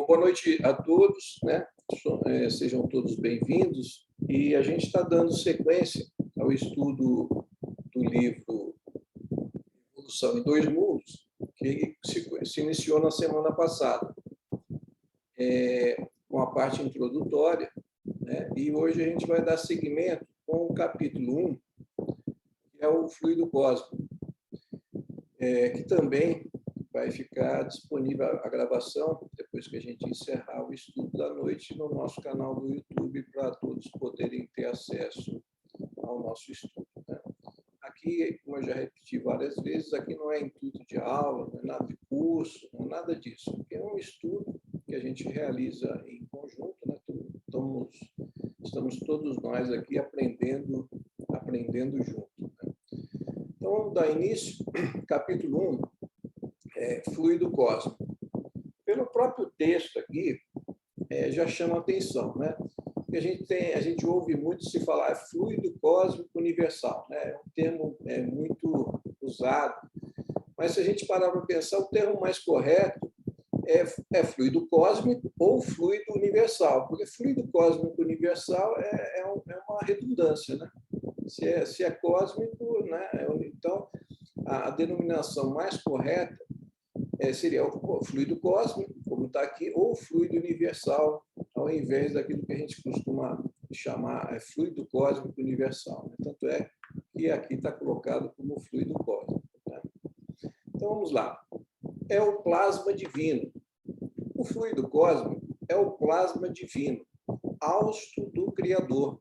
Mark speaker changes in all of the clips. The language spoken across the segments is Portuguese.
Speaker 1: Boa noite a todos, né? Sejam todos bem-vindos. E a gente está dando sequência ao estudo do livro Evolução em Dois Mundos, que se iniciou na semana passada, com a parte introdutória, né? E hoje a gente vai dar seguimento com o capítulo 1, que é o fluido cósmico, que também vai ficar disponível a gravação depois que a gente encerrar o estudo da noite no nosso canal do YouTube, para todos poderem ter acesso ao nosso estudo, né? Aqui, como eu já repeti várias vezes, aqui não é intuito de aula, não é nada de curso, não é nada disso. Aqui é um estudo que a gente realiza em conjunto, né? Estamos todos nós aqui aprendendo junto, né? Então, vamos dar início. Capítulo 1, fluido cósmico. Pelo próprio texto aqui, já chama atenção, né? A gente ouve muito se falar fluido cósmico universal, né? É um termo muito usado, mas se a gente parar para pensar, o termo mais correto é fluido cósmico ou fluido universal, porque fluido cósmico universal é uma redundância, né? Se é cósmico, né? Então, a denominação mais correta seria o fluido cósmico, como está aqui, ou fluido universal, ao invés daquilo que a gente costuma chamar fluido cósmico universal, né? Tanto é que aqui está colocado como fluido cósmico, né? Então, vamos lá. É o plasma divino. O fluido cósmico é o plasma divino, hausto do Criador,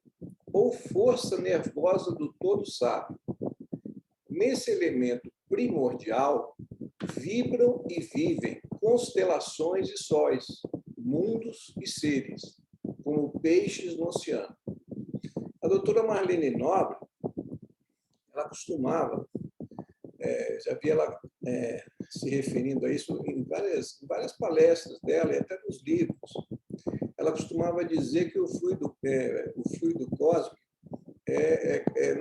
Speaker 1: ou força nervosa do Todo Sábio. Nesse elemento primordial, vibram e vivem constelações e sóis, mundos e seres, como peixes no oceano. A doutora Marlene Nobre, ela costumava, já vi ela se referindo a isso em várias palestras dela e até nos livros. Ela costumava dizer que o fluido cósmico,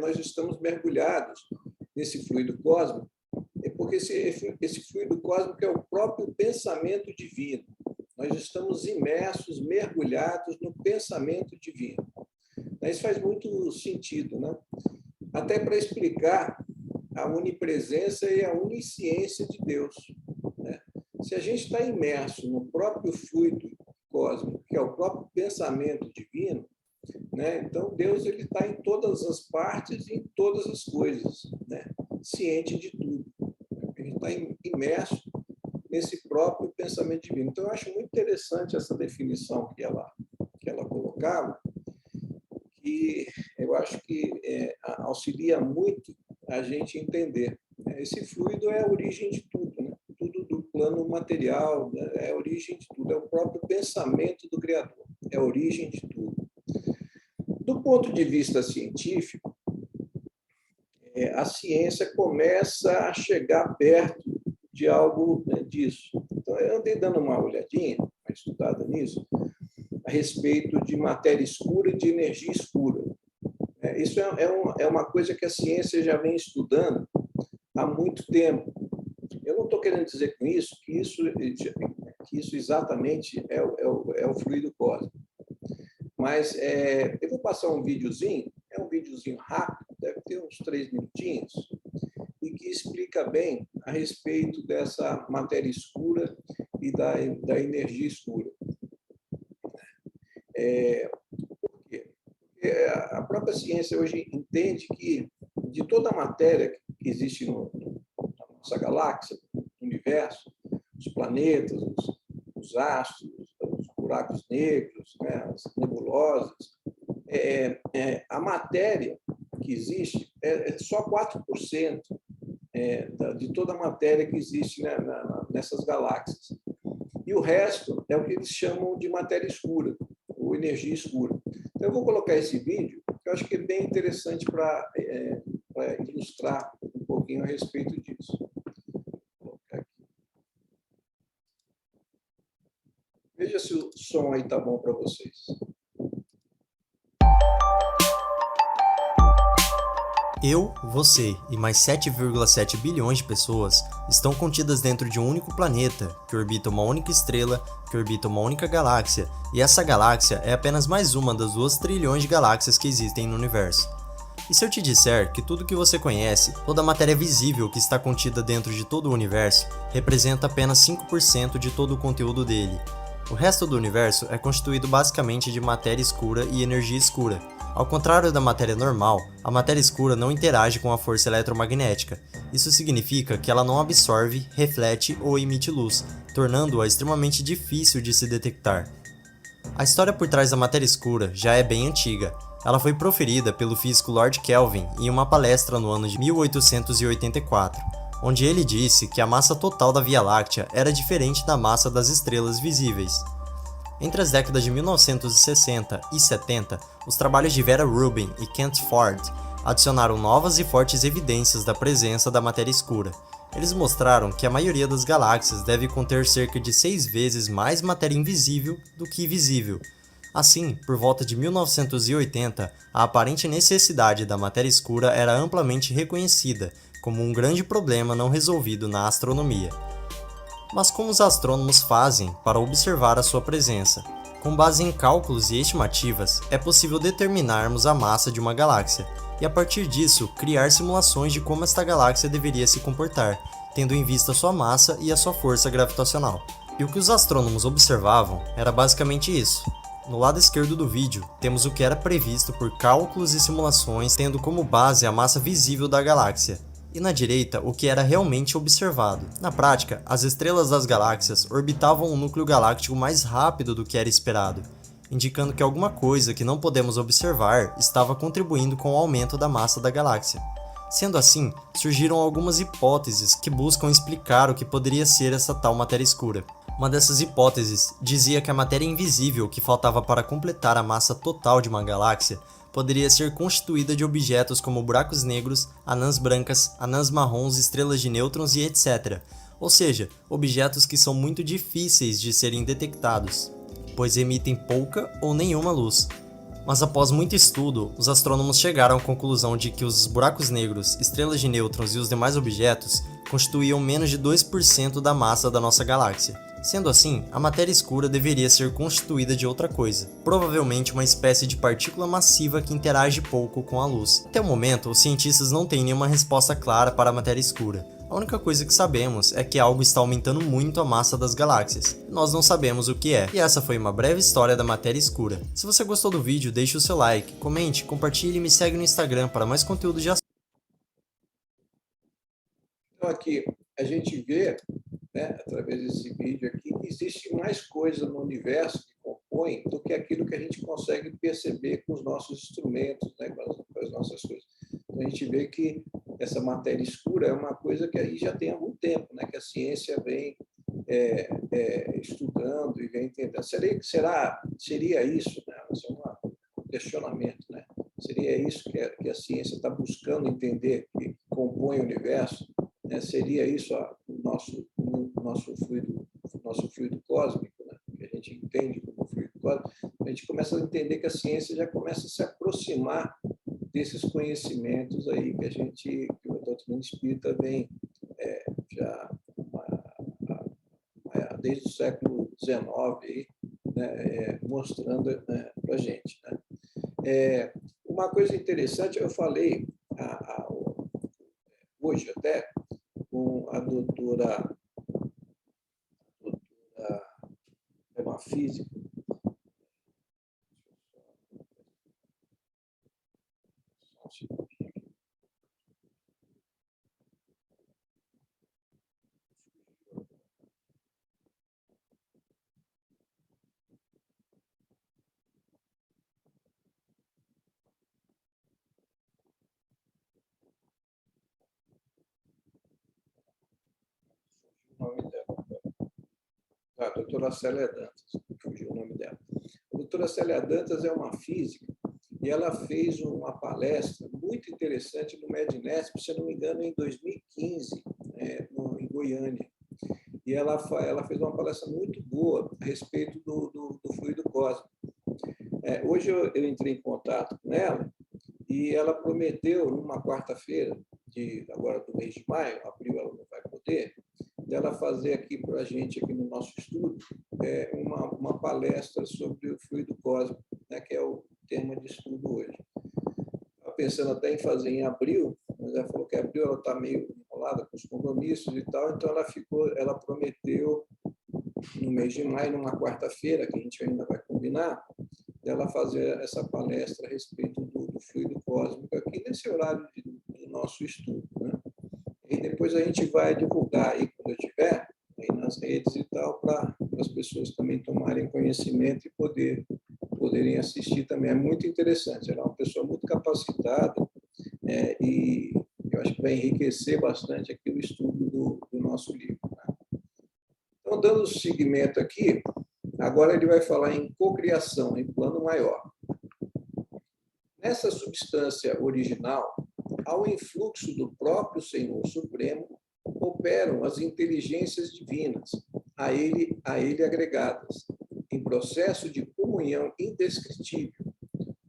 Speaker 1: nós estamos mergulhados nesse fluido cósmico, porque esse fluido cósmico é o próprio pensamento divino. Nós estamos imersos, mergulhados no pensamento divino. Isso faz muito sentido, né? Até para explicar a onipresença e a onisciência de Deus, né? Se a gente está imerso no próprio fluido cósmico, que é o próprio pensamento divino, né? Então Deus ele está em todas as partes e em todas as coisas, né? Ciente de tudo. A gente está imerso nesse próprio pensamento divino. Então, eu acho muito interessante essa definição que ela colocava, que eu acho que auxilia muito a gente entender. Esse fluido é a origem de tudo, né? Tudo do plano material, né? É a origem de tudo, é o próprio pensamento do Criador, é a origem de tudo. Do ponto de vista científico, a ciência começa a chegar perto de algo, né, disso. Então, eu andei dando uma olhadinha, uma estudada nisso, a respeito de matéria escura e de energia escura. Isso é uma coisa que a ciência já vem estudando há muito tempo. Eu não estou querendo dizer com isso que isso exatamente é o fluido cósmico. Mas eu vou passar um videozinho, é um videozinho rápido, deve ter uns 3 minutinhos, e que explica bem a respeito dessa matéria escura e da energia escura. Por quê? Porque a própria ciência hoje entende que de toda a matéria que existe na nossa galáxia, no universo, os planetas, os astros, os buracos negros, né, as nebulosas, a matéria que existe é só 4% de toda a matéria que existe, né, nessas galáxias. E o resto é o que eles chamam de matéria escura, ou energia escura. Então, eu vou colocar esse vídeo, que eu acho que é bem interessante para ilustrar um pouquinho a respeito disso. Vou colocar aqui. Veja se o som aí está bom para vocês.
Speaker 2: Eu, você e mais 7,7 bilhões de pessoas estão contidas dentro de um único planeta, que orbita uma única estrela, que orbita uma única galáxia, e essa galáxia é apenas mais uma das 2 trilhões de galáxias que existem no universo. E se eu te disser que tudo que você conhece, toda a matéria visível que está contida dentro de todo o universo, representa apenas 5% de todo o conteúdo dele? O resto do universo é constituído basicamente de matéria escura e energia escura. Ao contrário da matéria normal, a matéria escura não interage com a força eletromagnética. Isso significa que ela não absorve, reflete ou emite luz, tornando-a extremamente difícil de se detectar. A história por trás da matéria escura já é bem antiga. Ela foi proferida pelo físico Lord Kelvin em uma palestra no ano de 1884, onde ele disse que a massa total da Via Láctea era diferente da massa das estrelas visíveis. Entre as décadas de 1960 e 70, os trabalhos de Vera Rubin e Kent Ford adicionaram novas e fortes evidências da presença da matéria escura. Eles mostraram que a maioria das galáxias deve conter cerca de 6 vezes mais matéria invisível do que visível. Assim, por volta de 1980, a aparente necessidade da matéria escura era amplamente reconhecida como um grande problema não resolvido na astronomia. Mas como os astrônomos fazem para observar a sua presença? Com base em cálculos e estimativas, é possível determinarmos a massa de uma galáxia, e a partir disso, criar simulações de como esta galáxia deveria se comportar, tendo em vista sua massa e a sua força gravitacional. E o que os astrônomos observavam era basicamente isso. No lado esquerdo do vídeo, temos o que era previsto por cálculos e simulações tendo como base a massa visível da galáxia, e na direita o que era realmente observado. Na prática, as estrelas das galáxias orbitavam o núcleo galáctico mais rápido do que era esperado, indicando que alguma coisa que não podemos observar estava contribuindo com o aumento da massa da galáxia. Sendo assim, surgiram algumas hipóteses que buscam explicar o que poderia ser essa tal matéria escura. Uma dessas hipóteses dizia que a matéria invisível que faltava para completar a massa total de uma galáxia poderia ser constituída de objetos como buracos negros, anãs brancas, anãs marrons, estrelas de nêutrons e etc. Ou seja, objetos que são muito difíceis de serem detectados, pois emitem pouca ou nenhuma luz. Mas após muito estudo, os astrônomos chegaram à conclusão de que os buracos negros, estrelas de nêutrons e os demais objetos constituíam menos de 2% da massa da nossa galáxia. Sendo assim, a matéria escura deveria ser constituída de outra coisa, provavelmente uma espécie de partícula massiva que interage pouco com a luz. Até o momento, os cientistas não têm nenhuma resposta clara para a matéria escura. A única coisa que sabemos é que algo está aumentando muito a massa das galáxias. Nós não sabemos o que é. E essa foi uma breve história da matéria escura. Se você gostou do vídeo, deixe o seu like, comente, compartilhe e me segue no Instagram para mais conteúdo de astronomia.
Speaker 1: Então, aqui a gente vê, né, através desse vídeo aqui, que existe mais coisa no universo que compõe do que aquilo que a gente consegue perceber com os nossos instrumentos, né, com as nossas coisas. Então, a gente vê que essa matéria escura é uma coisa que aí já tem algum tempo, né, que a ciência vem estudando e vem entendendo. Seria isso, né? Esse é um questionamento, né? Seria isso que a ciência está buscando entender, que compõe o universo? Né? Seria isso nosso fluido cósmico, né? Que a gente entende como fluido cósmico? A gente começa a entender que a ciência já começa a se aproximar desses conhecimentos aí que o doutrina espírita vem já desde o século XIX aí, né, mostrando, né, para a gente. Né? Uma coisa interessante, eu falei hoje até com a doutora, é uma física, o nome dela. A doutora Célia Dantas, fugiu o nome dela. A doutora Célia Dantas é uma física e ela fez uma palestra muito interessante no MEDNESP, se não me engano, em 2015, em Goiânia. E ela fez uma palestra muito boa a respeito do fluido cósmico. Hoje eu entrei em contato com ela e ela prometeu, numa quarta-feira, agora do mês de maio, abril ela não vai poder, dela fazer aqui para a gente, aqui no nosso estudo, uma palestra sobre o fluido cósmico, né, que é o tema de estudo hoje. Estava pensando até em fazer em abril, mas ela falou que em abril ela está meio enrolada com os compromissos e tal, então ela prometeu, no mês de maio, numa quarta-feira, que a gente ainda vai combinar, dela fazer essa palestra a respeito do fluido cósmico aqui nesse horário do nosso estudo, né? E depois a gente vai divulgar aí, quando eu tiver, aí nas redes e tal, para as pessoas também tomarem conhecimento e poderem assistir também. É muito interessante. Ela é uma pessoa muito capacitada, e eu acho que vai enriquecer bastante aqui o estudo do nosso livro, né? Então, dando seguimento aqui, agora ele vai falar em cocriação, em plano maior. Nessa substância original, ao influxo do próprio Senhor Supremo, operam as inteligências divinas, a ele agregadas, em processo de comunhão indescritível,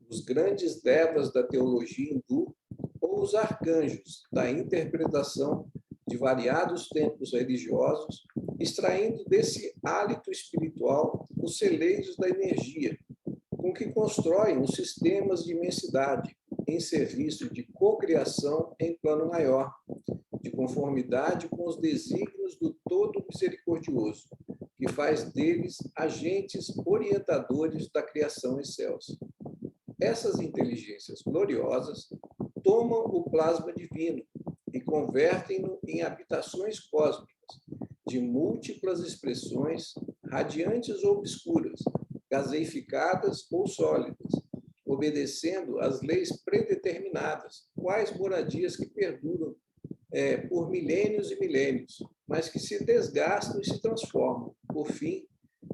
Speaker 1: os grandes devas da teologia hindu ou os arcanjos da interpretação de variados templos religiosos, extraindo desse hálito espiritual os celeiros da energia, com que constroem os sistemas de imensidade, em serviço de cocriação em plano maior, de conformidade com os desígnios do Todo Misericordioso, que faz deles agentes orientadores da criação excelsa. Essas inteligências gloriosas tomam o plasma divino e convertem-no em habitações cósmicas, de múltiplas expressões, radiantes ou obscuras, gaseificadas ou sólidas, obedecendo às leis predeterminadas, quais moradias que perduram por milênios e milênios, mas que se desgastam e se transformam, por fim,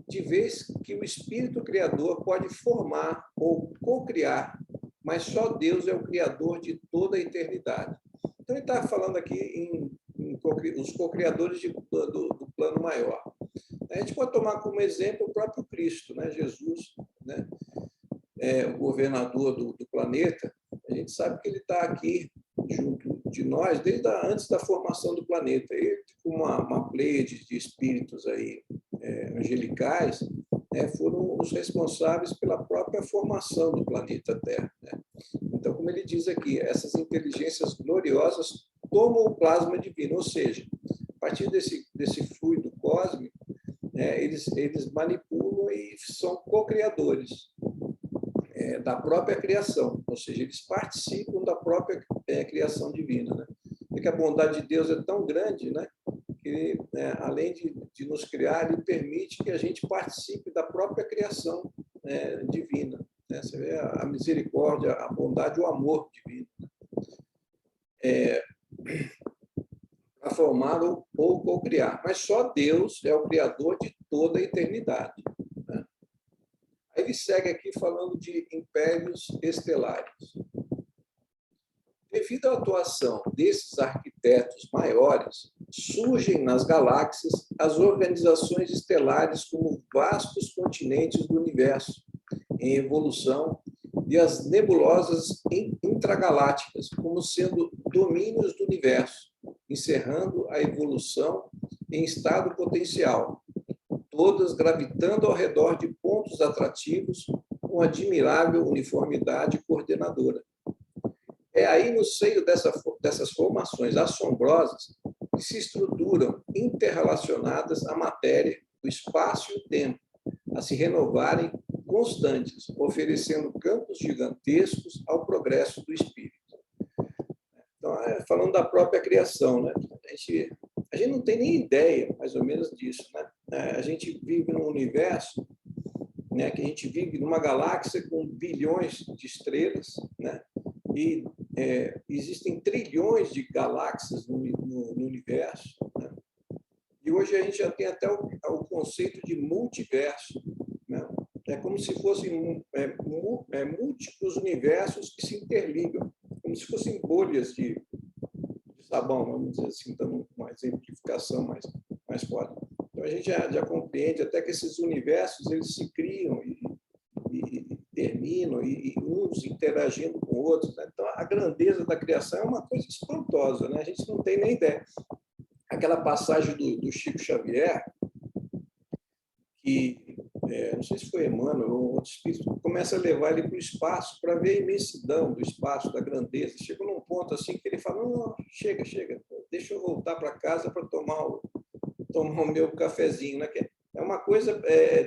Speaker 1: de vez que o Espírito Criador pode formar ou cocriar, mas só Deus é o Criador de toda a eternidade. Então, ele está falando aqui os cocriadores do plano maior. A gente pode tomar como exemplo o próprio Cristo, né? Jesus, né? O governador do planeta. A gente sabe que ele está aqui junto de nós desde antes da formação do planeta. Ele, com uma pleiade de espíritos aí, angelicais, né, foram os responsáveis pela própria formação do planeta Terra, né? Então, como ele diz aqui, essas inteligências gloriosas tomam o plasma divino, ou seja, a partir desse fluido cósmico, eles manipulam e são co-criadores da própria criação, ou seja, eles participam da própria criação divina, né? Porque a bondade de Deus é tão grande, né, que, além de nos criar, ele permite que a gente participe da própria criação divina, né? Você vê a misericórdia, a bondade, o amor divino, para formar ou co-criar. Mas só Deus é o Criador de toda a eternidade, né? Aí ele segue aqui falando de impérios estelares. Devido à atuação desses arquitetos maiores, surgem nas galáxias as organizações estelares como vastos continentes do universo, em evolução, e as nebulosas intragalácticas, como sendo domínios do universo, encerrando a evolução em estado potencial, todas gravitando ao redor de pontos atrativos com admirável uniformidade coordenadora. É aí, no seio dessas formações assombrosas, que se estruturam interrelacionadas a matéria, o espaço e o tempo, a se renovarem constantes, oferecendo campos gigantescos ao progresso do espírito. Então, falando da própria criação, né? A gente não tem nem ideia, mais ou menos, disso, né? A gente vive num universo, né, que a gente vive numa galáxia com bilhões de estrelas, né? E existem trilhões de galáxias no universo, né? E hoje a gente já tem até o conceito de multiverso, né? É como se fossem múltiplos universos que se interligam, como se fossem bolhas de sabão, vamos dizer assim, dando uma exemplificação mais forte. Então, a gente já compreende até que esses universos eles se criam e terminam, e uns interagindo com com outros, né? Então, a grandeza da criação é uma coisa espantosa, né? A gente não tem nem ideia. Aquela passagem do Chico Xavier, que, não sei se foi Emmanuel ou outro espírito, começa a levar ele para o espaço para ver a imensidão do espaço, da grandeza. Chega num ponto assim que ele fala, não, chega, deixa eu voltar para casa para tomar o meu cafezinho, né? É uma coisa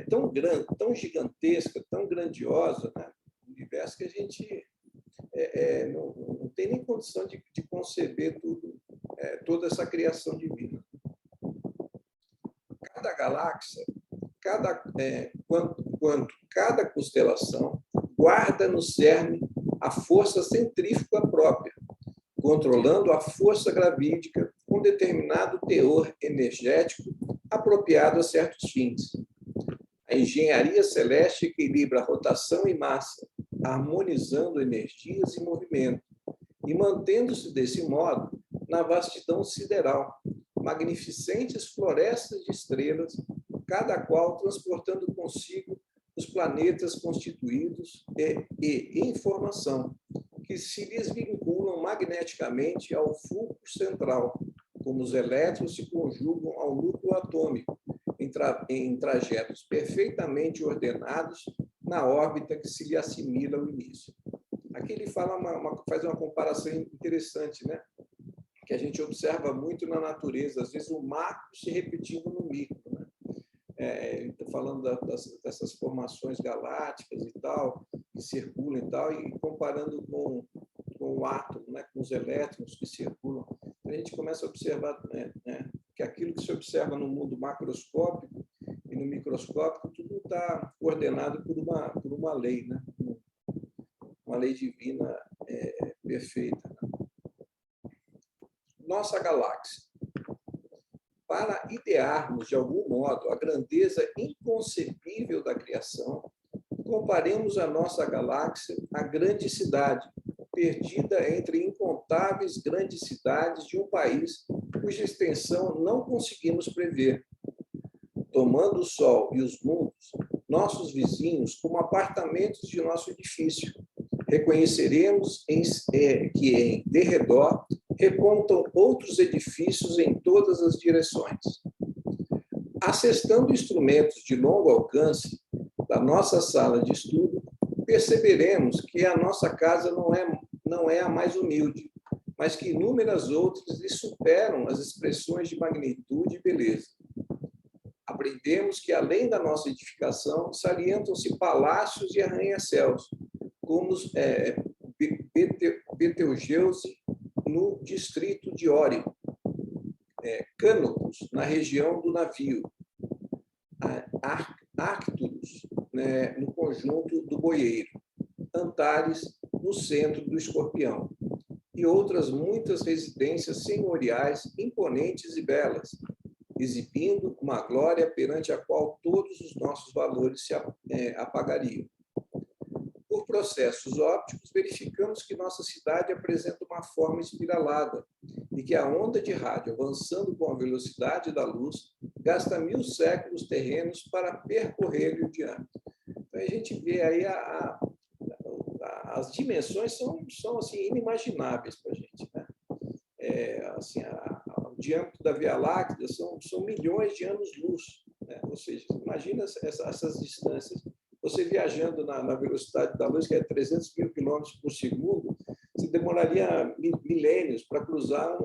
Speaker 1: tão grande, tão gigantesca, tão grandiosa, né? O universo que a gente não tem nem condição de conceber toda essa criação divina. Cada galáxia, cada constelação guarda no cerne a força centrífuga própria, controlando a força gravídica com determinado teor energético apropriado a certos fins. A engenharia celeste equilibra rotação e massa, harmonizando energias e movimento, e mantendo-se desse modo na vastidão sideral, magnificentes florestas de estrelas, cada qual transportando consigo os planetas constituídos e informação, que se lhes vinculam magneticamente ao fulcro central, como os elétrons se conjugam ao núcleo atômico, em trajetos perfeitamente ordenados na órbita que se lhe assimila ao início. Aqui ele faz uma comparação interessante, né? Que a gente observa muito na natureza, às vezes o macro se repetindo no micro, né? Estou falando dessas formações galácticas e tal, que circulam e tal, e comparando com o átomo, né? Com os elétrons que circulam. A gente começa a observar, né? Que aquilo que se observa no mundo macroscópico e no microscópico, tudo está coordenado por uma lei, né? Uma lei divina perfeita. Nossa galáxia. Para idearmos, de algum modo, a grandeza inconcebível da criação, comparemos a nossa galáxia à grande cidade, perdida entre incontáveis grandes cidades de um país cuja extensão não conseguimos prever. Tomando o Sol e os mundos, nossos vizinhos, como apartamentos de nosso edifício, reconheceremos que em derredor repontam outros edifícios em todas as direções. Assestando instrumentos de longo alcance da nossa sala de estudo, perceberemos que a nossa casa não é a mais humilde, mas que inúmeras outras lhe superam as expressões de magnitude e beleza. Aprendemos que, além da nossa edificação, salientam-se palácios e arranha-céus, como os Betelgeuse, no distrito de Órion, Cânopus, na região do navio, Arcturus, né, no conjunto do boieiro, Antares, no centro do escorpião, e outras muitas residências senhoriais imponentes e belas, exibindo uma glória perante a qual todos os nossos valores se apagariam. Por processos ópticos, verificamos que nossa cidade apresenta uma forma espiralada e que a onda de rádio, avançando com a velocidade da luz, gasta 1000 séculos terrenos para percorrer o diâmetro. Então, a gente vê aí as dimensões são assim, inimagináveis para a gente, né? Assim, o diâmetro da Via Láctea são milhões de anos-luz, né? Ou seja, imagina essas distâncias. Você viajando na velocidade da luz, que é 300 mil quilômetros por segundo, você demoraria milênios para cruzar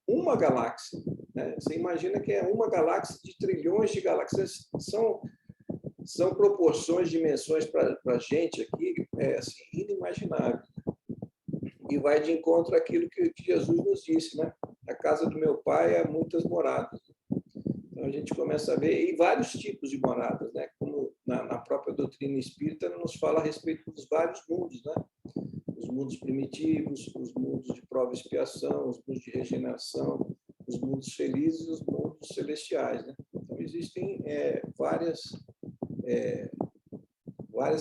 Speaker 1: uma galáxia, né? Você imagina que é uma galáxia de trilhões de galáxias. São proporções, dimensões para a gente aqui, assim, inimaginável. E vai de encontro àquilo que Jesus nos disse, né? A casa do meu pai há muitas moradas. Então, a gente começa a ver e vários tipos de moradas, né? Como na própria doutrina espírita nos fala a respeito dos vários mundos, né? Os mundos primitivos, os mundos de prova e expiação, os mundos de regeneração, os mundos felizes e os mundos celestiais, né? Então, existem várias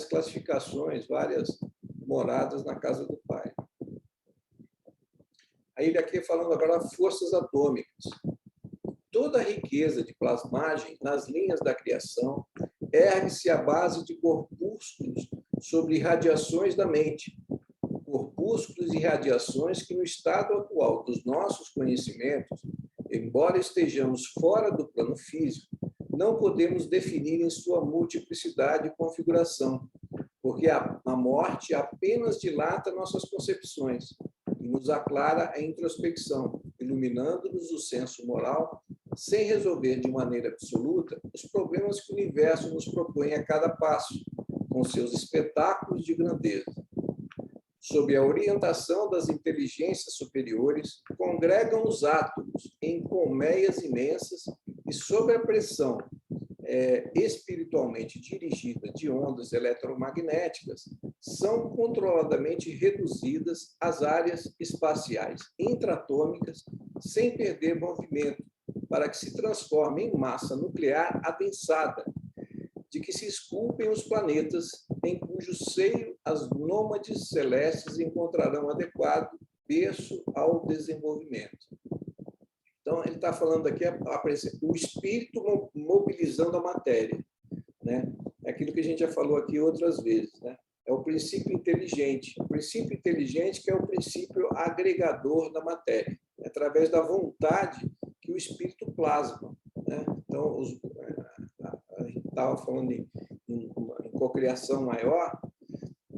Speaker 1: classificações, várias moradas na casa do Pai. Aí ele aqui falando agora forças atômicas. Toda a riqueza de plasmagem nas linhas da criação ergue-se à base de corpúsculos sobre radiações da mente, corpúsculos e radiações que, no estado atual dos nossos conhecimentos, embora estejamos fora do plano físico, não podemos definir em sua multiplicidade e configuração, porque a morte apenas dilata nossas concepções e nos aclara a introspecção, iluminando-nos o senso moral, sem resolver de maneira absoluta os problemas que o universo nos propõe a cada passo, com seus espetáculos de grandeza. Sob a orientação das inteligências superiores, congregam os átomos em colmeias imensas e, sob a pressão espiritualmente dirigida de ondas eletromagnéticas, são controladamente reduzidas às áreas espaciais intratômicas sem perder movimento, para que se transformem em massa nuclear adensada, de que se esculpem os planetas, em cujo seio as nômades celestes encontrarão adequado berço ao desenvolvimento. Então, ele está falando aqui, o espírito mobilizando a matéria, né? É aquilo que a gente já falou aqui outras vezes, né? É o princípio inteligente. O princípio inteligente que é o princípio agregador da matéria, através da vontade que o espírito plasma, né? Então, a gente estava falando em cocriação maior,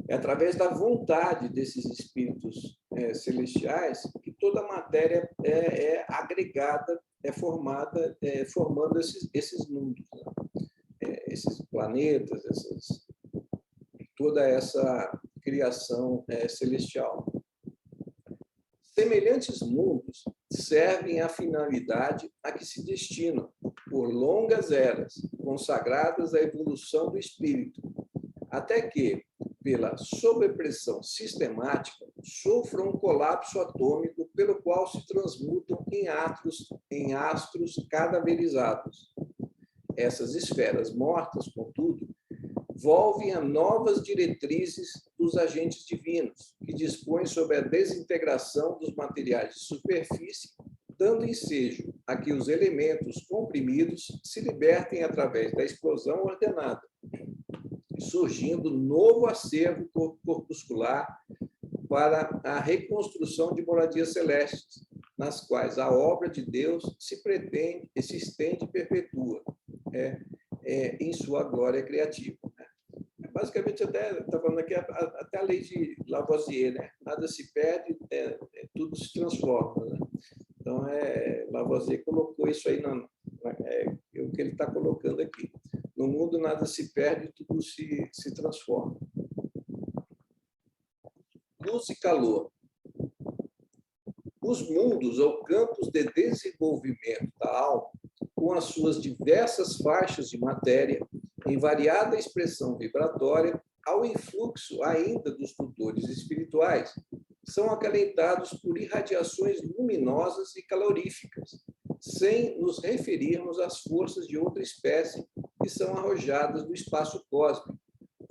Speaker 1: é através da vontade desses espíritos celestiais que toda a matéria é agregada, é formada, formando esses mundos, né? Esses planetas, toda essa criação celestial. Semelhantes mundos servem à finalidade a que se destinam, por longas eras, consagradas à evolução do espírito, até que, pela sobrepressão sistemática, sofram um colapso atômico pelo qual se transmutam em astros cadaverizados. Essas esferas mortas, contudo, volvem a novas diretrizes dos agentes divinos, que dispõem sobre a desintegração dos materiais de superfície, dando ensejo a que os elementos comprimidos se libertem através da explosão ordenada, surgindo novo acervo corpuscular para a reconstrução de moradias celestes, nas quais a obra de Deus se estende e perpetua em sua glória criativa. Basicamente, até está falando aqui até a lei de Lavoisier, né? Nada se perde, tudo se transforma, né? Então, Lavoisier colocou isso aí o que ele está colocando aqui. No mundo, nada se perde, tudo se transforma. Luz e calor. Os mundos ou campos de desenvolvimento da alma, com as suas diversas faixas de matéria, em variada expressão vibratória, ao influxo ainda dos tutores espirituais, são acalentados por irradiações luminosas e caloríficas, sem nos referirmos às forças de outra espécie que são arrojadas do espaço cósmico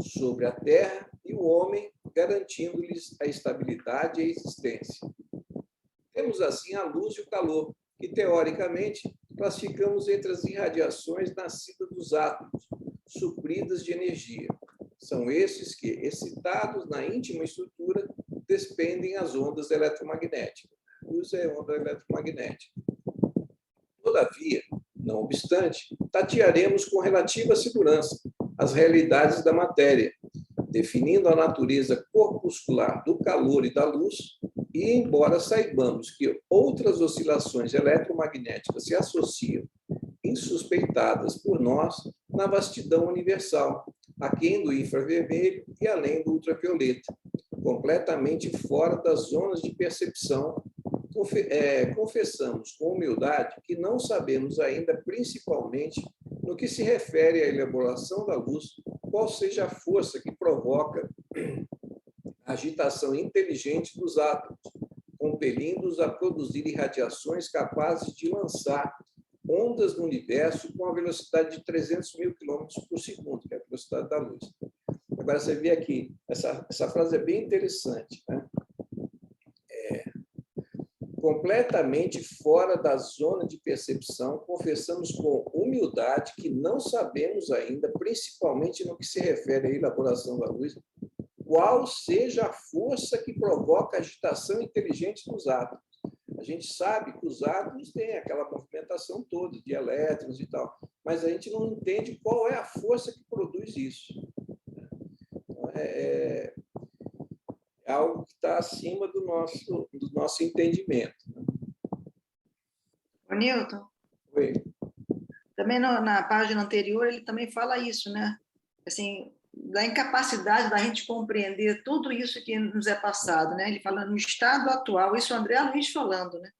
Speaker 1: sobre a Terra e o homem, garantindo-lhes a estabilidade e a existência. Temos, assim, a luz e o calor, que, teoricamente, classificamos entre as irradiações nascidas dos átomos, supridas de energia. São esses que, excitados na íntima estrutura, despendem as ondas eletromagnéticas. A luz é onda eletromagnética. Todavia, não obstante, tatearemos com relativa segurança as realidades da matéria, definindo a natureza corpuscular do calor e da luz, e, embora saibamos que outras oscilações eletromagnéticas se associam, insuspeitadas por nós, na vastidão universal, aquém do infravermelho e além do ultravioleta, completamente fora das zonas de percepção, confessamos com humildade que não sabemos ainda, principalmente no que se refere à elaboração da luz, qual seja a força que provoca a agitação inteligente dos átomos, compelindo-os a produzir irradiações capazes de lançar ondas no universo com a velocidade de 300 mil quilômetros por segundo, que é a velocidade da luz. Agora, você vê aqui, essa frase é bem interessante, né? Completamente fora da zona de percepção, confessamos com humildade que não sabemos ainda, principalmente no que se refere à elaboração da luz, qual seja a força que provoca a agitação inteligente dos átomos. A gente sabe que os átomos têm aquela movimentação toda de elétrons e tal, mas a gente não entende qual é a força que produz isso. Então, é algo que está acima do nosso entendimento.
Speaker 3: Ô, Newton,
Speaker 1: Oi.
Speaker 3: também na página anterior ele também fala isso, né? Assim, da incapacidade da gente compreender tudo isso que nos é passado, né? Ele fala no estado atual, isso é o André Luiz falando, né?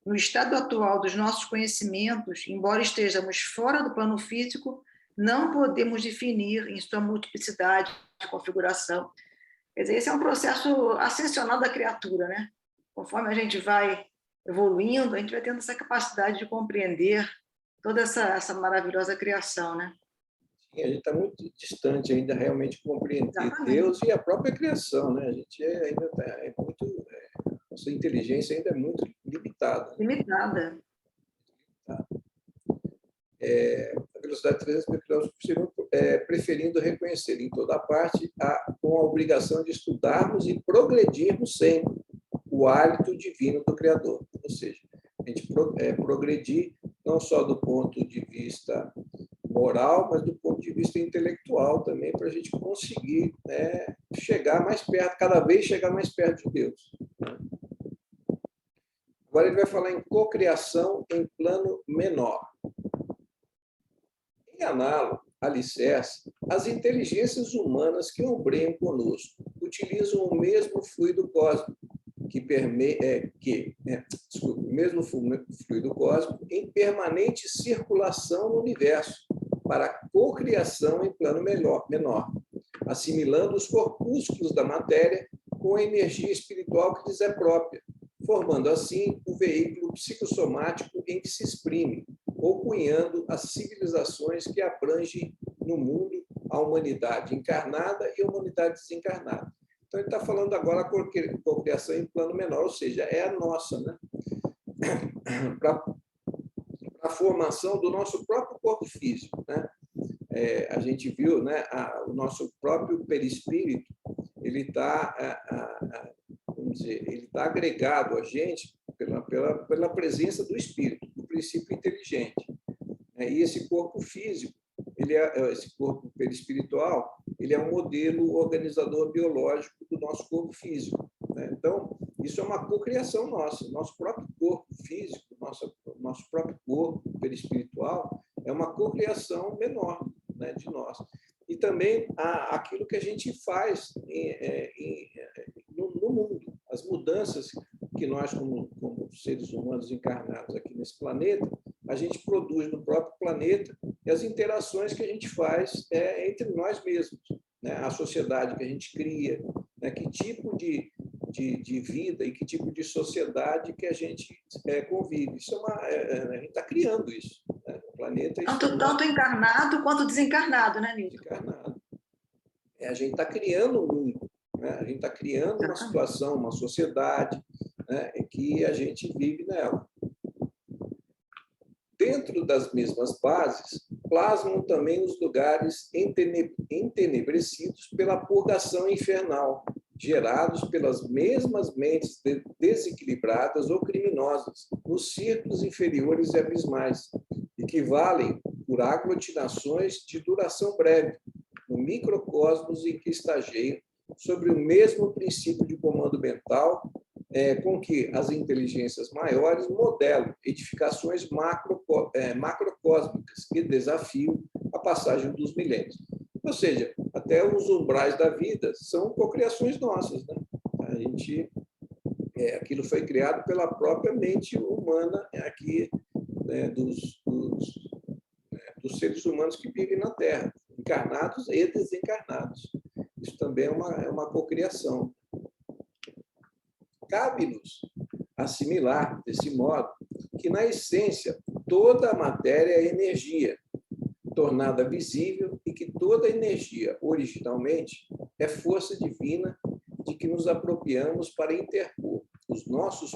Speaker 3: No estado atual dos nossos conhecimentos, embora estejamos fora do plano físico, não podemos definir em sua multiplicidade de configuração. Quer dizer, esse é um processo ascensional da criatura, né? Conforme a gente vai evoluindo, a gente vai tendo essa capacidade de compreender toda essa maravilhosa criação, né?
Speaker 1: Sim, a gente está muito distante ainda realmente de compreender
Speaker 3: Exatamente.
Speaker 1: Deus e a própria criação, né? A gente ainda nossa inteligência ainda é muito limitada.
Speaker 3: Limitada.
Speaker 1: A velocidade de 300 km por segundo, preferindo reconhecer em toda parte, com a obrigação de estudarmos e progredirmos sempre o hálito divino do Criador. Ou seja, a gente progredir não só do ponto de vista moral, mas do ponto de vista intelectual também, para a gente conseguir chegar mais perto, cada vez chegar mais perto de Deus. Agora ele vai falar em cocriação em plano menor. Em análogo, alicerce, as inteligências humanas que ombreiam conosco utilizam o mesmo fluido cósmico, o mesmo fluido cósmico em permanente circulação no universo para a cocriação em plano menor, assimilando os corpúsculos da matéria com a energia espiritual que lhes é própria, formando assim o veículo psicossomático em que se exprime, ou cunhando as civilizações que abrangem no mundo a humanidade encarnada e a humanidade desencarnada. Então, ele está falando agora a cocriação em plano menor, ou seja, é a nossa, né? Para a formação do nosso próprio corpo físico, né? A gente viu, né? O nosso próprio perispírito, ele está, vamos dizer, ele está agregado a gente pela presença do espírito, do princípio inteligente. E esse corpo físico, esse corpo perispiritual, ele é um modelo organizador biológico do nosso corpo físico. Então, isso é uma cocriação nossa. Nosso próprio corpo físico, nosso próprio corpo perispiritual, é uma cocriação menor, né, de nós. E também aquilo que a gente faz no mundo, as mudanças que nós, como seres humanos encarnados aqui nesse planeta, a gente produz no próprio planeta e as interações que a gente faz entre nós mesmos, né? A sociedade que a gente cria, né? Que tipo de vida e que tipo de sociedade que a gente convive. Isso a gente está criando isso, né? O planeta...
Speaker 3: Tanto encarnado quanto desencarnado, né, Nilton?
Speaker 1: Desencarnado. A gente está criando um mundo, né? A gente está criando uma situação, uma sociedade, né? Em que a gente vive nela. Dentro das mesmas bases, plasmam também os lugares entenebrecidos pela purgação infernal, gerados pelas mesmas mentes desequilibradas ou criminosas, nos círculos inferiores e abismais, e que valem por aglutinações de duração breve, no microcosmos em que estageiam, sobre o mesmo princípio de comando mental, com que as inteligências maiores modelam edificações macrocósmicas que desafiam a passagem dos milênios. Ou seja, até os umbrais da vida são cocriações nossas, né? Aquilo foi criado pela própria mente humana aqui, né, dos seres humanos que vivem na Terra, encarnados e desencarnados. Isso também é uma cocriação. Cabe-nos assimilar, desse modo, que, na essência, toda a matéria é energia, tornada visível, e que toda energia, originalmente, é força divina de que nos apropriamos para interpor os nossos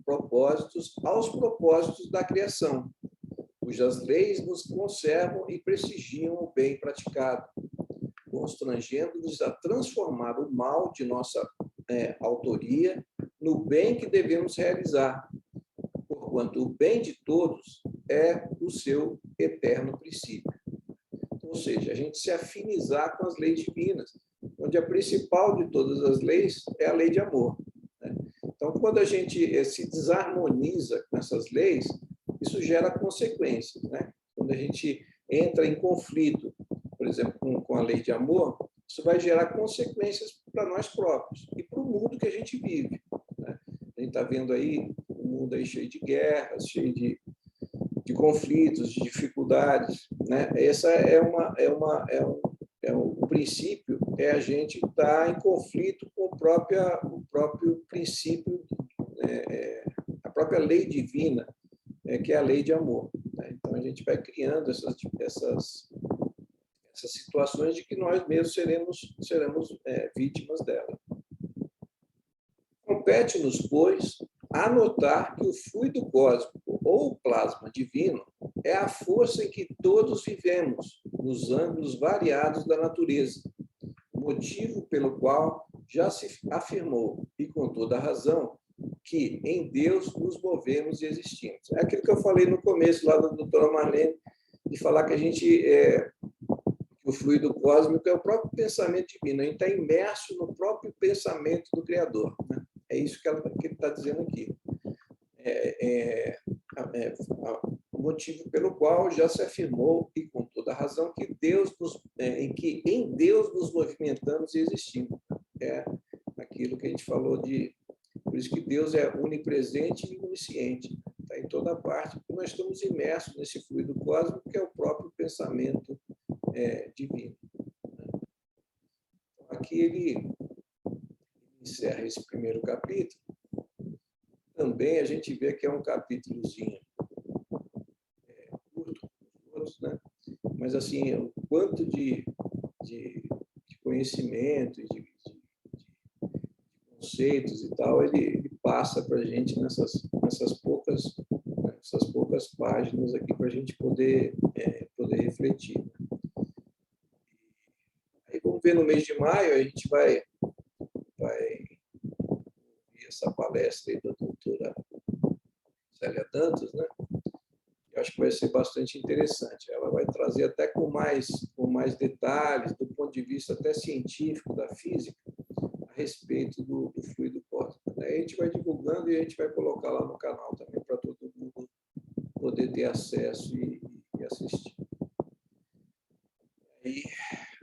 Speaker 1: propósitos aos propósitos da criação, cujas leis nos conservam e prestigiam o bem praticado. constrangendo-nos a transformar o mal de nossa autoria no bem que devemos realizar, porquanto o bem de todos é o seu eterno princípio. Ou seja, a gente se afinizar com as leis divinas, onde a principal de todas as leis é a lei de amor. Então, quando a gente se desarmoniza com essas leis, isso gera consequências. Quando a gente entra em conflito, por exemplo, com a lei de amor, isso vai gerar consequências para nós próprios e para o mundo que a gente vive. A gente está vendo aí um mundo aí cheio de guerras, cheio de conflitos, de dificuldades. Essa o princípio é a gente estar em conflito com o próprio princípio, a própria lei divina, que é a lei de amor. Então, a gente vai criando essas situações de que nós mesmos seremos vítimas dela. Compete-nos, pois, anotar que o fluido cósmico ou o plasma divino é a força em que todos vivemos, nos ângulos variados da natureza, motivo pelo qual já se afirmou, e com toda razão, que em Deus nos movemos e existimos. É aquilo que eu falei no começo, lá da doutora Marlene, de falar que a gente o fluido cósmico é o próprio pensamento divino, a gente está imerso no próprio pensamento do Criador. É isso que ele está dizendo aqui. O motivo pelo qual já se afirmou, e com toda razão, que em Deus nos movimentamos e existimos. É aquilo que a gente falou de... Por isso que Deus é onipresente e onisciente. Está em toda parte, porque nós estamos imersos nesse fluido cósmico, que é o próprio pensamento divino. Então, aqui ele encerra esse primeiro capítulo. Também a gente vê que é um capítulozinho curto, como os outros, mas assim, o quanto de conhecimento e de conceitos e tal, ele passa para a gente nessas poucas páginas aqui para a gente poder refletir. Aí vamos ver no mês de maio, a gente vai ouvir essa palestra aí da doutora Célia Dantas, Eu acho que vai ser bastante interessante. Ela vai trazer até com mais detalhes, do ponto de vista até científico da física, a respeito do fluido cósmico. Aí a gente vai divulgando e a gente vai colocar lá no canal também para todo mundo poder ter acesso e assistir. E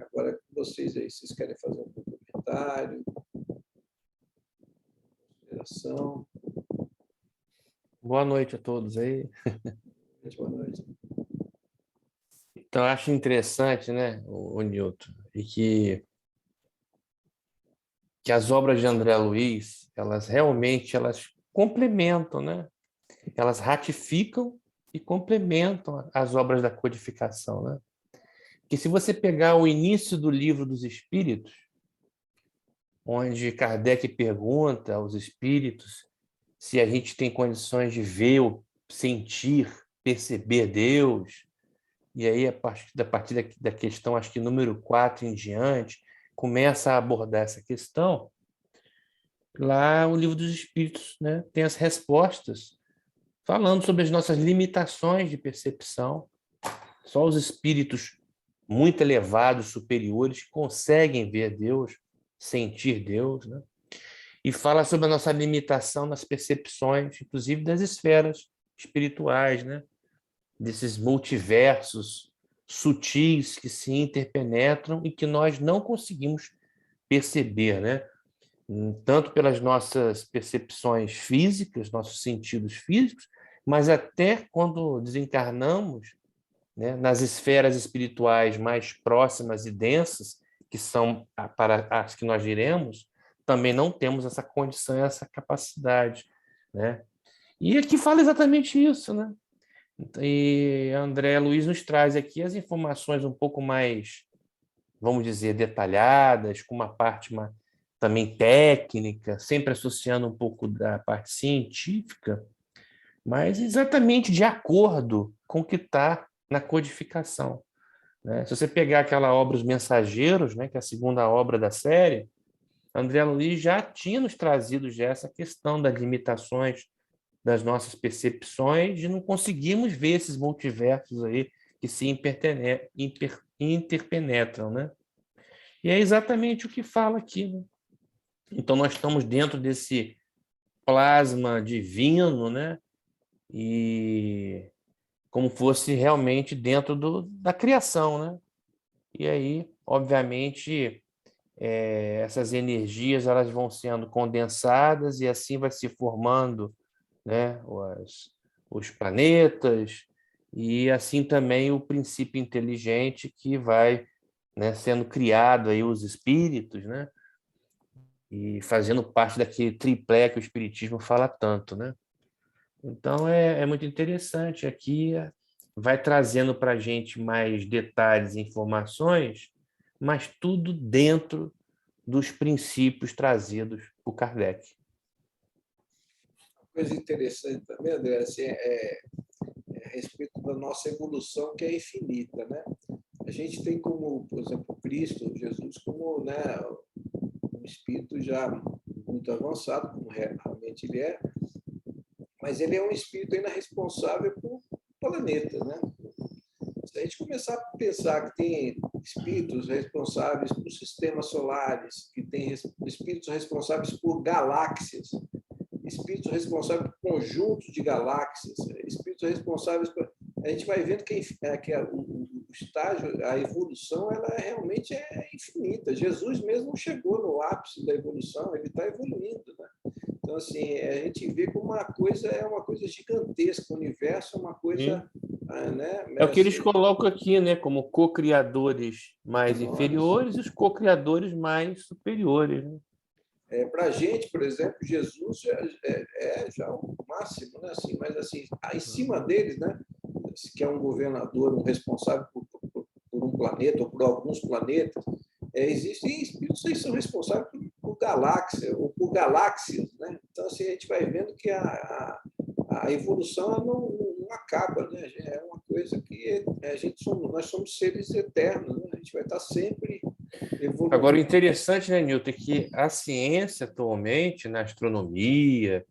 Speaker 1: agora com vocês aí, vocês querem fazer um comentário, consideração?
Speaker 4: Boa noite a todos aí.
Speaker 1: Boa noite.
Speaker 4: Então, eu acho interessante, o Newton, e que as obras de André Luiz, elas realmente complementam, Elas ratificam e complementam as obras da codificação, Que se você pegar o início do Livro dos Espíritos, onde Kardec pergunta aos espíritos se a gente tem condições de ver, sentir, perceber Deus, e aí, a partir da questão, acho que número 4 em diante, começa a abordar essa questão. Lá, o Livro dos Espíritos tem as respostas, falando sobre as nossas limitações de percepção. Só os espíritos muito elevados, superiores, conseguem ver Deus, sentir Deus, E fala sobre a nossa limitação nas percepções, inclusive das esferas espirituais, Desses multiversos sutis que se interpenetram e que nós não conseguimos perceber, Tanto pelas nossas percepções físicas, nossos sentidos físicos, mas até quando desencarnamos, nas esferas espirituais mais próximas e densas, que são para as que nós iremos, também não temos essa condição, essa capacidade, E aqui fala exatamente isso, E André Luiz nos traz aqui as informações um pouco mais, vamos dizer, detalhadas, com uma parte também técnica, sempre associando um pouco da parte científica, mas exatamente de acordo com o que está na codificação. né? Se você pegar aquela obra Os Mensageiros, né, que é a segunda obra da série, André Luiz já tinha nos trazido já essa questão das limitações das nossas percepções, de não conseguirmos ver esses multiversos aí que se interpenetram, né? E é exatamente o que fala aqui, né? Então, nós estamos dentro desse plasma divino, né? E como fosse realmente dentro da criação, né? E aí, obviamente, essas energias elas vão sendo condensadas e assim vai se formando, né? Os planetas e assim também o princípio inteligente que vai, né, sendo criado aí os espíritos, né? E fazendo parte daquele triplé que o espiritismo fala tanto, né? Então é muito interessante aqui, vai trazendo para a gente mais detalhes e informações, mas tudo dentro dos princípios trazidos por Kardec.
Speaker 1: Coisa interessante também, André, assim, a respeito da nossa evolução, que é infinita, né? A gente tem como, por exemplo, Cristo, Jesus, como, né, um espírito já muito avançado, como realmente ele é, mas ele é um espírito ainda responsável por planeta, né? Se a gente começar a pensar que tem espíritos responsáveis por sistemas solares, que tem espíritos responsáveis por galáxias, espíritos responsáveis por conjuntos de galáxias, espíritos responsáveis por... A gente vai vendo que o estágio, a evolução, ela realmente é infinita. Jesus mesmo não chegou no ápice da evolução, ele está evoluindo, né? Então, assim, a gente vê como uma coisa é uma coisa gigantesca, o universo é uma coisa... Né?
Speaker 4: É o que eles colocam aqui, né, como co-criadores mais inferiores e os co-criadores mais superiores, né?
Speaker 1: Para a gente, por exemplo, Jesus já o máximo, né? Assim, mas assim, em cima deles, né? Que é um governador, um responsável por um planeta ou por alguns planetas, existem espíritos que são responsáveis por galáxia ou por galáxias, né? Então, assim, a gente vai vendo que a evolução ela não acaba, né? É uma coisa que nós somos seres eternos, né? A gente vai estar sempre evoluindo.
Speaker 4: Agora, o interessante, né, Newton, é que a ciência atualmente, na astronomia,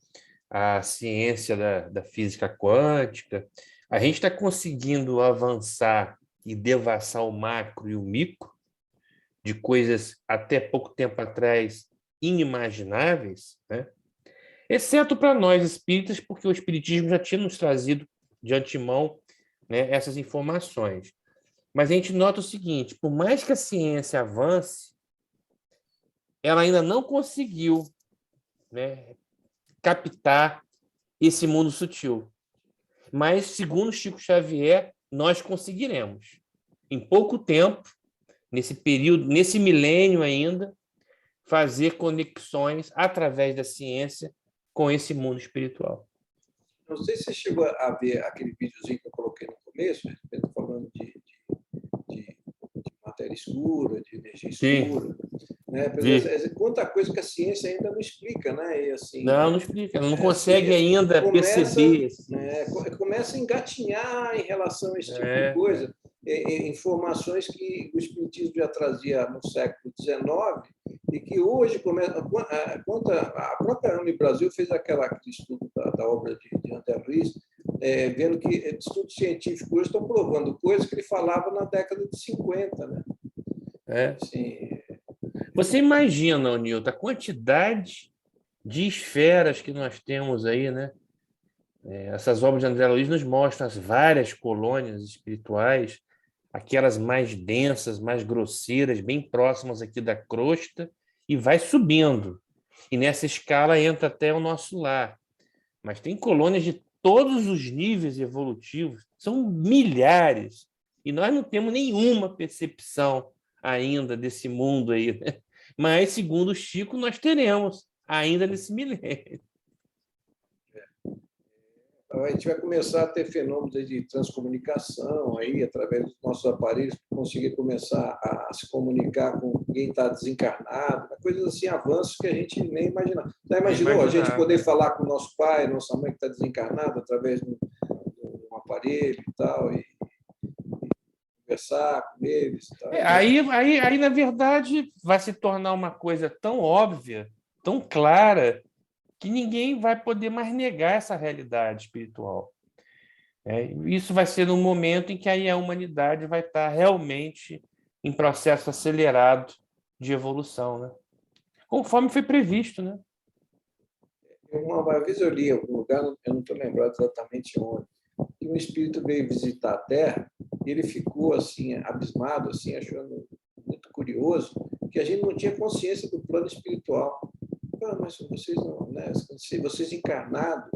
Speaker 4: a ciência da física quântica, a gente está conseguindo avançar e devassar o macro e o micro de coisas até pouco tempo atrás inimagináveis, né? Exceto para nós espíritas, porque o espiritismo já tinha nos trazido de antemão, né, essas informações. Mas a gente nota o seguinte, por mais que a ciência avance, ela ainda não conseguiu, né, captar esse mundo sutil. Mas, segundo Chico Xavier, nós conseguiremos. Em pouco tempo, nesse período, nesse milênio ainda, fazer conexões através da ciência com esse mundo espiritual.
Speaker 1: Não sei se você chegou a ver aquele videozinho que eu coloquei no começo, falando de matéria escura, de energia escura. Né? Quanta coisa que a ciência ainda não explica, né? E, assim,
Speaker 4: não explica, não consegue ainda perceber.
Speaker 1: Começa a engatinhar em relação a esse tipo de coisa, informações que o espiritismo já trazia no século XIX e que hoje começa. A própria Unibrasil fez aquele estudo da obra de André Luiz, vendo que estudos científicos hoje estão provando coisas que ele falava na década de 50, né? Assim,
Speaker 4: você imagina, Nilton, a quantidade de esferas que nós temos aí, né? Essas obras de André Luiz nos mostram as várias colônias espirituais, aquelas mais densas, mais grosseiras, bem próximas aqui da crosta, e vai subindo. E nessa escala entra até o nosso lar. Mas tem colônias de todos os níveis evolutivos, são milhares, e nós não temos nenhuma percepção ainda desse mundo aí, né? Mas, segundo o Chico, nós teremos ainda nesse milênio.
Speaker 1: A gente vai começar a ter fenômenos de transcomunicação aí, através dos nossos aparelhos, conseguir começar a se comunicar com quem está desencarnado, coisas assim, avanços que a gente nem imaginava. Já imaginou a gente poder falar com o nosso pai, nossa mãe que está desencarnado, através de um aparelho e tal, e conversar com eles. Tá?
Speaker 4: Aí, na verdade, vai se tornar uma coisa tão óbvia, tão clara, que ninguém vai poder mais negar essa realidade espiritual. Isso vai ser no momento em que aí a humanidade vai estar realmente em processo acelerado de evolução, né? Conforme foi previsto, né?
Speaker 1: Uma vez eu li em algum lugar, eu não estou lembrado exatamente onde, que um espírito veio visitar a Terra e ele ficou assim abismado, assim, achando muito curioso que a gente não tinha consciência do plano espiritual. Mas vocês não, né? Vocês encarnados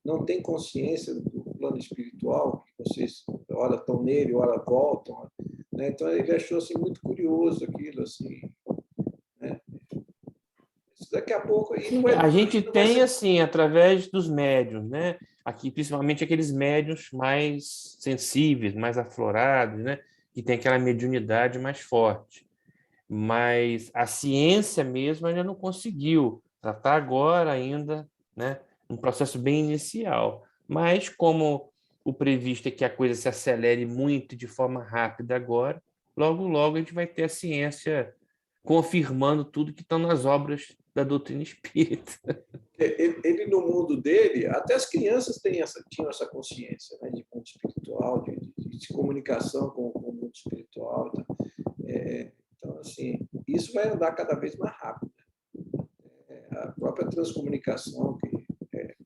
Speaker 1: não têm consciência do plano espiritual, que vocês ora estão nele, ora voltam, né? Então ele achou assim muito curioso aquilo, assim, né? Daqui a pouco
Speaker 4: a gente tem assim através dos médiuns, né? Aqui principalmente aqueles médiuns mais sensíveis, mais aflorados, né? Que tem aquela mediunidade mais forte. Mas a ciência mesmo ainda não conseguiu. Ela está agora ainda, né? Um processo bem inicial. Mas como o previsto é que a coisa se acelere muito de forma rápida agora, logo a gente vai ter a ciência confirmando tudo que está nas obras da doutrina espírita.
Speaker 1: Ele no mundo dele, até as crianças tinham essa consciência, né, de mundo espiritual, de comunicação com o mundo espiritual. Então, assim, isso vai andar cada vez mais rápido. A própria transcomunicação,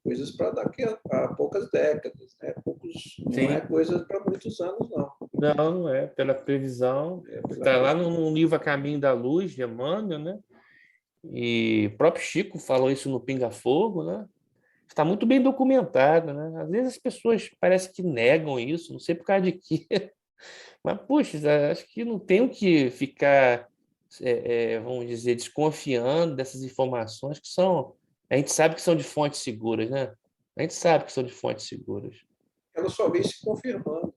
Speaker 1: coisas para daqui a poucas décadas, né? Não é coisa para muitos anos, não.
Speaker 4: Não é. Pela previsão. Está lá no livro A Caminho da Luz, de Emmanuel, né? E o próprio Chico falou isso no Pinga Fogo, né? Está muito bem documentado, né? Às vezes as pessoas parecem que negam isso, não sei por causa de quê. Mas, puxa, acho que não tem o que ficar, vamos dizer, desconfiando dessas informações que são... A gente sabe que são de fontes seguras, né? A gente sabe que são de fontes seguras.
Speaker 1: Ela só vem se confirmando.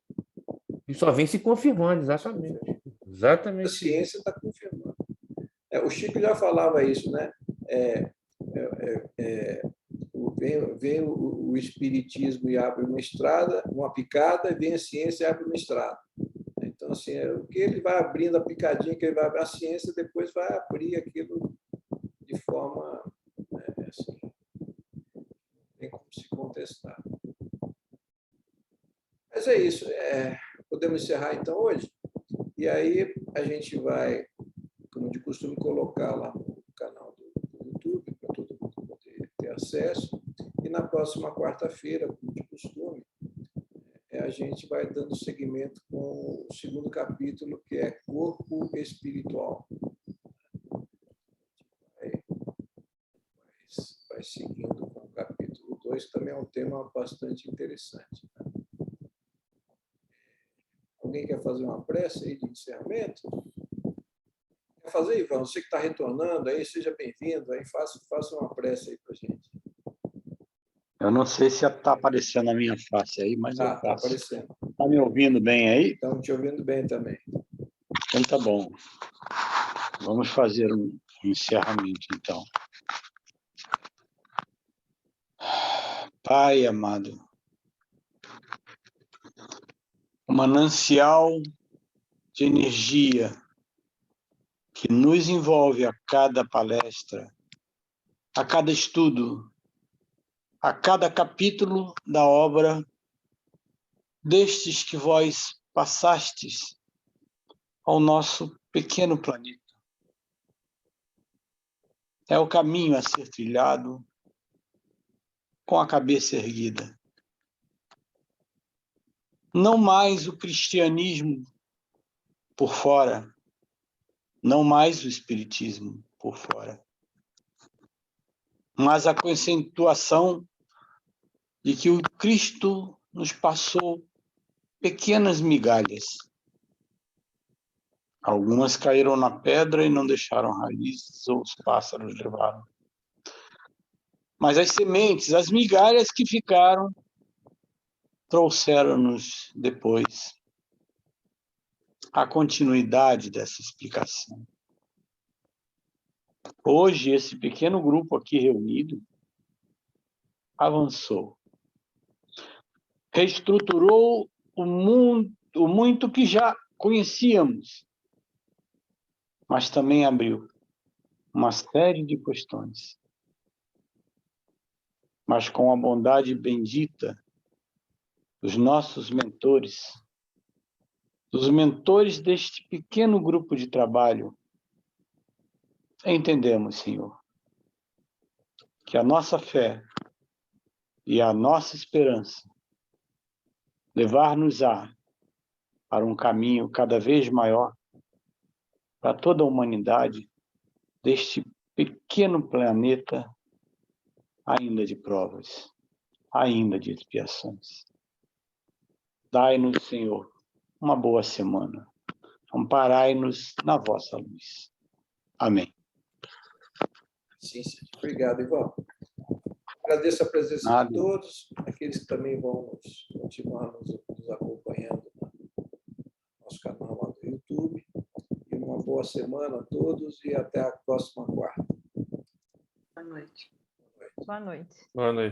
Speaker 4: E só vem se confirmando, exatamente. Exatamente.
Speaker 1: A ciência está confirmando. O Chico já falava isso, né? Vem o espiritismo e abre uma estrada, uma picada, e vem a ciência e abre uma estrada. Então, assim, o que ele vai abrindo, a picadinha que ele vai abrir, a ciência depois vai abrir aquilo de forma, assim, não tem como se contestar. Mas é isso. Podemos encerrar, então, hoje? E aí a gente vai, como de costume, colocar lá no canal do YouTube, para todo mundo poder ter acesso. E na próxima quarta-feira, como de costume, a gente vai dando seguimento com o segundo capítulo, que é Corpo Espiritual. Vai seguindo com o capítulo 2, que também é um tema bastante interessante. Alguém quer fazer uma prece aí de encerramento? Quer fazer, Ivan? Você que está retornando aí, seja bem-vindo, aí faça uma prece aí para a gente.
Speaker 5: Eu não sei se está aparecendo a minha face aí, mas eu faço.
Speaker 1: Está aparecendo.
Speaker 5: Está me ouvindo bem aí?
Speaker 1: Estamos te ouvindo bem também.
Speaker 5: Então tá bom. Vamos fazer um encerramento, então. Pai amado, o manancial de energia que nos envolve a cada palestra, a cada estudo, a cada capítulo da obra destes que vós passastes ao nosso pequeno planeta. É o caminho a ser trilhado com a cabeça erguida. Não mais o cristianismo por fora, não mais o espiritismo por fora, mas a conceituação de que o Cristo nos passou pequenas migalhas. Algumas caíram na pedra e não deixaram raízes, ou os pássaros levaram. Mas as sementes, as migalhas que ficaram, trouxeram-nos depois a continuidade dessa explicação. Hoje, esse pequeno grupo aqui reunido avançou, reestruturou o mundo, o muito que já conhecíamos, mas também abriu uma série de questões. Mas com a bondade bendita dos nossos mentores, dos mentores deste pequeno grupo de trabalho, entendemos, Senhor, que a nossa fé e a nossa esperança levar-nos-á para um caminho cada vez maior para toda a humanidade deste pequeno planeta ainda de provas, ainda de expiações. Dai-nos, Senhor, uma boa semana. Amparai-nos na vossa luz. Amém.
Speaker 1: Sim, sim. Obrigado, Ivan. Agradeço a presença
Speaker 5: Nada.
Speaker 1: de todos, aqueles que também vão continuar nos acompanhando no nosso canal lá do YouTube. E uma boa semana a todos e até a próxima quarta.
Speaker 3: Boa noite.
Speaker 6: Boa noite.
Speaker 4: Boa noite.